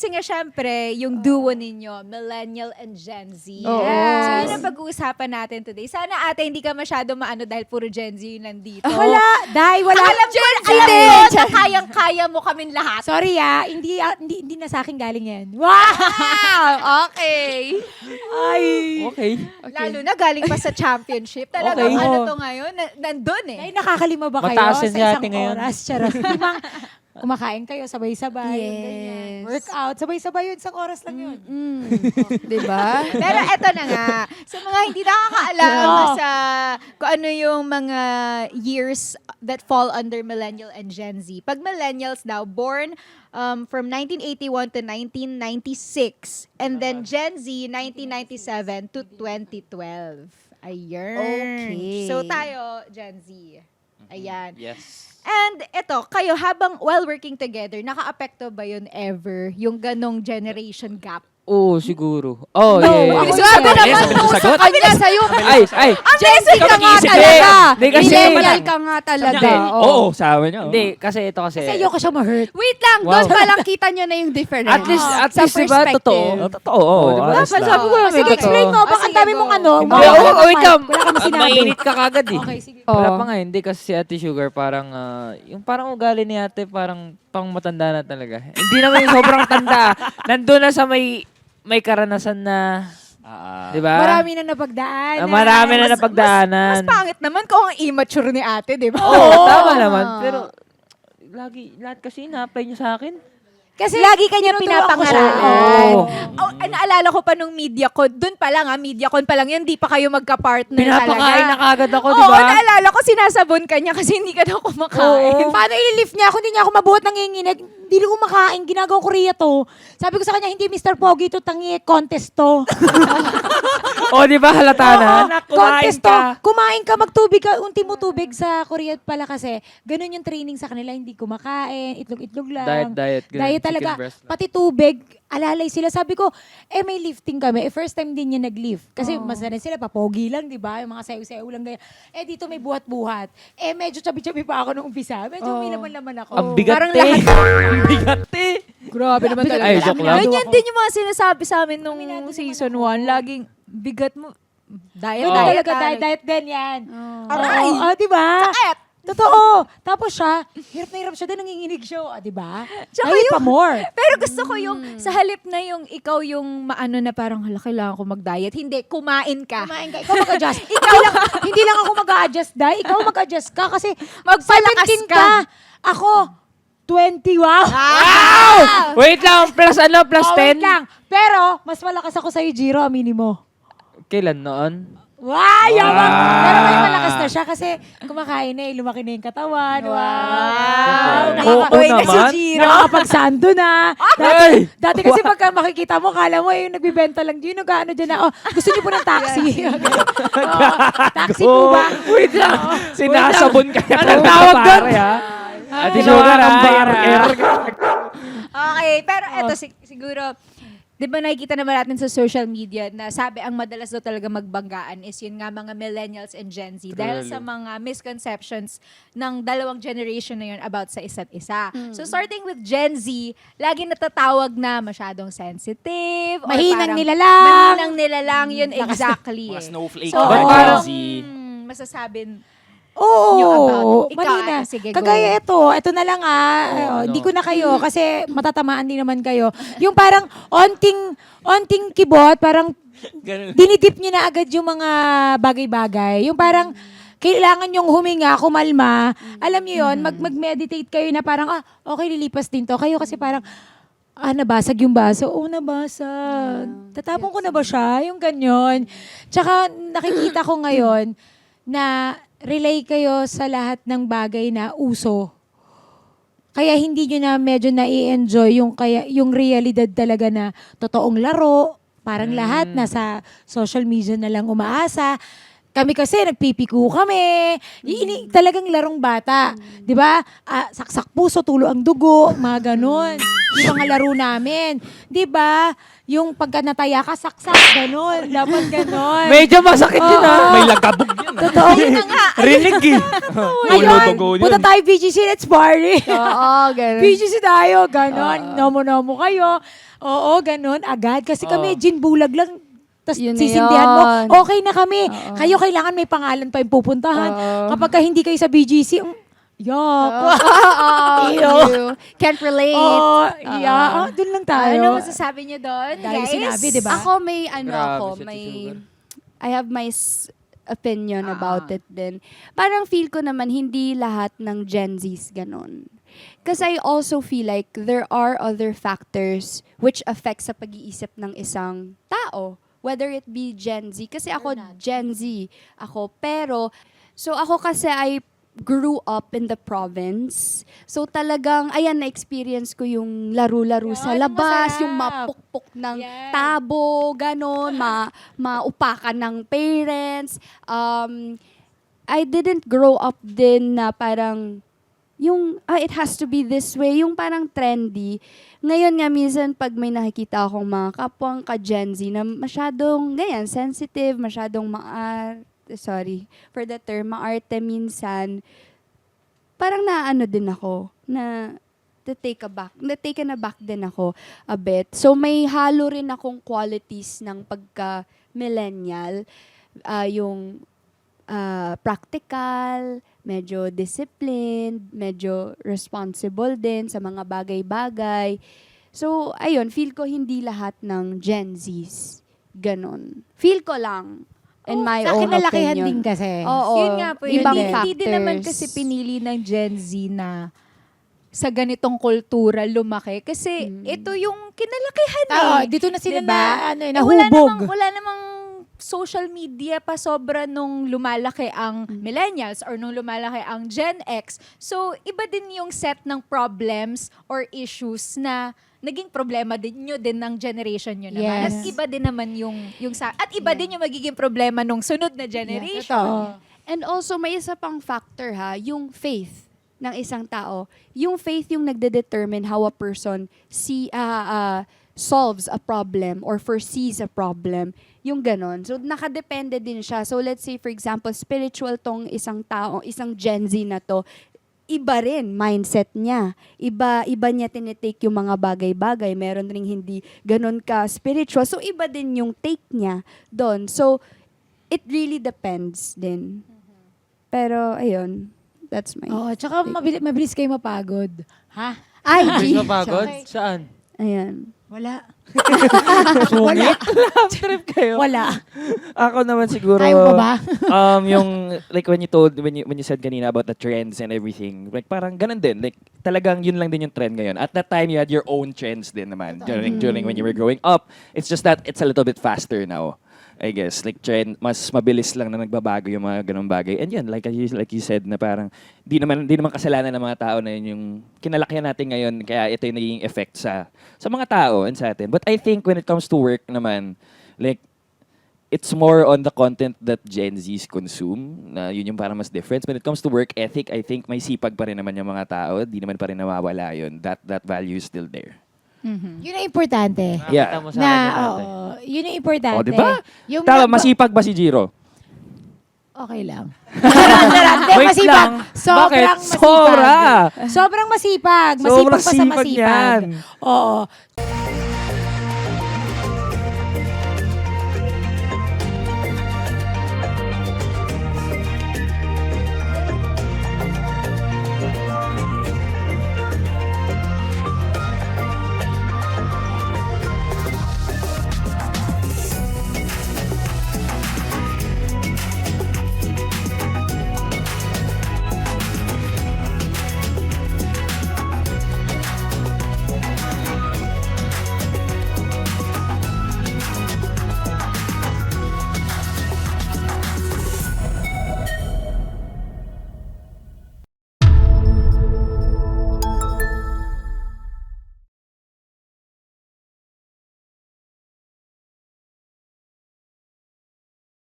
Kasi nga syempre, yung duo ninyo, Millennial and Gen Z. Oo. So yun ang pag-uusapan natin today. Sana ate, hindi ka masyado maano dahil puro Gen Z yung nandito. Wala, dahil wala. Alam ko na kayang-kaya mo kaming lahat. Sorry hindi na sa akin galing yan. Wow! Okay. Ay! Okay. Lalo na galing pa sa championship. Talagang Okay. ano to ngayon, nandun eh. Ay, nakakalima ba kayo Mataas sa yan isang sa atin ngayon. oras? Charot. Di ba, kumakain kayo, sabay-sabay. Yes. yung ganyan. Workout, sabay-sabay yun, isang oras lang yun. Diba? Pero eto na nga, sa mga hindi nakakaalam sa kung ano yung mga years that fall under Millennial and Gen Z. Pag Millennials daw, born from 1981 to 1996. And then Gen Z, 1997 to 2012. Ayun. Okay. So tayo, Gen Z. Ayan. Yes. And ito, kayo habang while working together, naka-apekto ba yun ever? Yung ganong generation gap? Oo, siguro. Oh, No, yeah. ako Grabe Yes, naman yes, to sa sagot. kanya sa'yo. Ay. Gen Z ka nga mag-iisip talaga. Hindi, kasi Millennial ka nga talaga. Hindi. Oo. Oo, sabi niyo. Hindi, kasi ito kasi. Kasi ayoko siya ma-hurt. Wait lang, Wow. doon pa lang kita nyo na yung difference. At least, Sa diba, perspective. totoo. Totoo, oo. diba? honest Dapat lang. sabi ko lang, Sige, explain mo. Baka ang dami mong ano. Hindi, wala ka wait naman. lang. Wala ka sinabi. Mainit ka kagad eh. Okay, sige. Oo. Wala pa nga, hindi kasi si Ate Sugar parang, yung parang ugali ni ate parang pang matanda na talaga. Hindi naman yung sobrang tanda. Nandun na sa may karanasan na, di ba? Marami na napagdaan. Marami na napagdaanan. Mas pangit naman kung ang immature ni ate, di ba? Oo, tama naman. Pero, lahat kasi ina-apply nyo sa akin. Kasi Lagi kanya tinuturuan ko siya. pinapangaralan. Oo. Oh, naalala ko pa nung MediaCon, dun pa lang MediaCon pa lang yun, di pa kayo magka-partner Pinapakain na talaga. kagad ako, di Oo, ba? naalala ko, sinasabon ka niya kasi hindi ka daw kumakain. Paano ililift niya ako? Hindi niya ako mabuhat nanginginig. Hindi ko kumakain. Ginagawa ko Korea to. Sabi ko sa kanya, hindi Mr. Pogi to, tangi contest to. O, di ba halata na? Oo, Anak, kumain contest to. ka. Kumain ka, magtubig ka. Unti mo tubig sa Korea pala kasi. Ganun yung training sa kanila. Hindi kumakain. Itlog-itlog lang. Diet. ganun, Diet chicken talaga. breast lang. Pati tubig, alalay sila. Sabi ko, may lifting kami. First time din niya nag-lift. Kasi masanay sila, papogi lang, di ba? Yung mga sayo-sayo lang ganyan. Dito may buhat-buhat. Medyo chubby-chubby pa ako nung umpisa. Medyo may laman-laman ako. Ang bigat Parang eh. lahat- Ang bigat eh. Grabe naman talaga. Ay, joke lang. Ganyan din yung mga sinasabi sa amin nung season 1. Laging bigat mo. Diet, Yun Oo. talaga, diet din yan. Aray! Oo, di ba? Sakit! Totoo. Tapos siya, hirap na hirap siya din, nanginginig siya. Di ba? Tsaka Ngayon yung- pa more. Pero gusto ko yung, sa halip na yung ikaw yung maano na parang, hala, kailangan ko mag-diet. Hindi, kumain ka. Kumain ka. Ikaw mag-adjust. hindi lang ako mag-a-adjust, Day. Ikaw mag-adjust ka kasi Magpalakas 17 ka. ka. Ako, 20. Wow! Wow! Wait lang, plus plus Oh, 10? wait lang. Pero, mas malakas ako sa'yo, Jiro, aminin mo. Kailan noon? Wow! Yaman! Pero may malakas na siya kasi kumakain na lumaki na yung katawan. Wow! Oo Nakaka-boy na si naman. Giro. Nakakapagsando na. Ay! Dati kasi pagka makikita mo, kala mo yung nagbibenta lang dyan, nag-ano dyan na, gusto niyo po ng taxi. Taxi po ba? Wait lang. Sinasabon ka na. Anong tawag doon? Ate Sugar, Okay, pero eto siguro, di ba nakikita naman natin sa social media na sabi ang madalas daw talaga magbanggaan is yun nga mga millennials and Gen Z dahil sa mga misconceptions ng dalawang generation na yun about sa isa't isa. So starting with Gen Z, lagi natatawag na masyadong sensitive. or Mahinang parang nilalang. Mahinang nilalang, yun exactly. Mga snowflake So, ka ba, Oo. Gen Z? masasabi Oo, Nyo about- ikaw, malina. ate, sige, go. Kagaya ito na lang hindi ko na kayo kasi matatamaan din naman kayo. Yung parang onting kibot, parang dinidip nyo na agad yung mga bagay-bagay. Yung parang kailangan yung huminga, kumalma. Alam nyo yun, mag-meditate kayo na parang, okay, lilipas din to. Kayo kasi parang, nabasag yung baso. Oo, nabasag. Tatapon ko na ba siya? Yung ganyan. Tsaka nakikita ko ngayon na relay kayo sa lahat ng bagay na uso. Kaya hindi nyo na medyo na-i-enjoy yung realidad talaga na totoong laro. Parang lahat nasa social media na lang umaasa. Kami kasi, nagpipiku kami. Talagang larong bata. Di ba? Saksak puso, tulo ang dugo, mga ganon. Yung mga laro namin. Di ba? Yung pagka nataya ka, saksak, ganon. Dapat ganon. Medyo masakit yun ah. May lagabog yun. Totoo. Rinig eh. Ngayon, Tulo-tugo yun. punta tayo BGC, let's party. Oo, ganun. BGC tayo, ganon. Nomo-nomo kayo. Oo, ganon, agad. Kasi kami, gin bulag lang. Tapos Yun na sisindihan mo, yun. okay na kami. Kayo kailangan may pangalan pa yung pupuntahan. Kapag ka hindi kayo sa BGC, yuck. You can't relate. Dun lang tayo. Ano masasabi niyo doon, Dahil guys? sinabi, di ba? Ako may Grabe si Ate may Sugar. I have my opinion about it din. Parang feel ko naman hindi lahat ng Gen Zs ganon. Because I also feel like there are other factors which affect sa pag-iisip ng isang tao. Whether it be Gen Z. Kasi ako Gen Z. So ako kasi I grew up in the province. So talagang, ayan, na-experience ko yung laro-laro sa Yan, labas, masarap. yung mapukpok ng Yan. tabo, ganon, maupakan ng parents. I didn't grow up din na parang, yung, it has to be this way, yung parang trendy. Ngayon nga, minsan, pag may nakikita akong mga kapwang ka-Gen Z na masyadong, ganyan, sensitive, masyadong sorry for the term, maarte minsan, parang naano din ako, na taken aback din ako a bit. So may halo rin akong qualities ng pagka-millennial, yung practical, medyo disciplined, medyo responsible din sa mga bagay-bagay. So, ayun, feel ko hindi lahat ng Gen Zs ganon. Feel ko lang. In my sa own kinalakihan opinion. din kasi. Oo. Yun nga po, yun. Ibang Hindi din naman factors. kasi pinili ng Gen Z na sa ganitong kultura lumaki. Kasi ito yung kinalakihan Dito na sila Diba? nahubog. Wala namang social media pa sobra nung lumalaki ang millennials or nung lumalaki ang Gen X. So, iba din yung set ng problems or issues na naging problema din nyo din ng generation nyo naman. Yes. At iba din naman at iba din yung magiging problema nung sunod na generation. Totoo. And also, may isa pang factor yung faith ng isang tao. Yung faith yung nagde-determine how a person solves a problem or foresees a problem. Yung ganon. So, nakadepende din siya. So, let's say, for example, spiritual tong isang tao, isang Gen Z na to, iba rin mindset niya. Iba niya tinitake yung mga bagay-bagay. Meron ring hindi ganon ka spiritual. So, iba din yung take niya doon. So, it really depends din. Pero, ayun. That's my... Oo, tsaka mabilis kayo mapagod. Ha? Ay, Hindi G. ka pagod? Saan? Ayan. Wala. Sungit? Laugh trip kayo. Wala. Ako naman siguro, Kaya mo ba? yung, like when you said kanina about the trends and everything, like parang ganun din. Like talagang yun lang din yung trend ngayon. At that time, you had your own trends din naman during when you were growing up. It's just that it's a little bit faster now. I guess, like trend, mas mabilis lang na nagbabago yung mga ganung bagay. And yan, like you said, na parang di naman kasalanan ng mga tao na yun yung kinalakihan natin ngayon, kaya ito yung naging effect sa mga tao and sa atin. But I think when it comes to work naman, like, it's more on the content that Gen Zs consume, na yun yung parang mas difference. When it comes to work ethic, I think may sipag pa rin naman yung mga tao, di naman pa rin nawawala yun. That value is still there. Yun ang importante. Yeah. Nakita mo sa Na, akin dati. oo. Yun ang importante. O, di ba? Yung Tama, masipag ba si Jiro? Okay lang. Hindi, Wait masipag. lang. Sobrang Bakit? masipag. Sobra. Sobrang masipag. Masipag Sobrang pa sa sipag masipag. yan. Oo.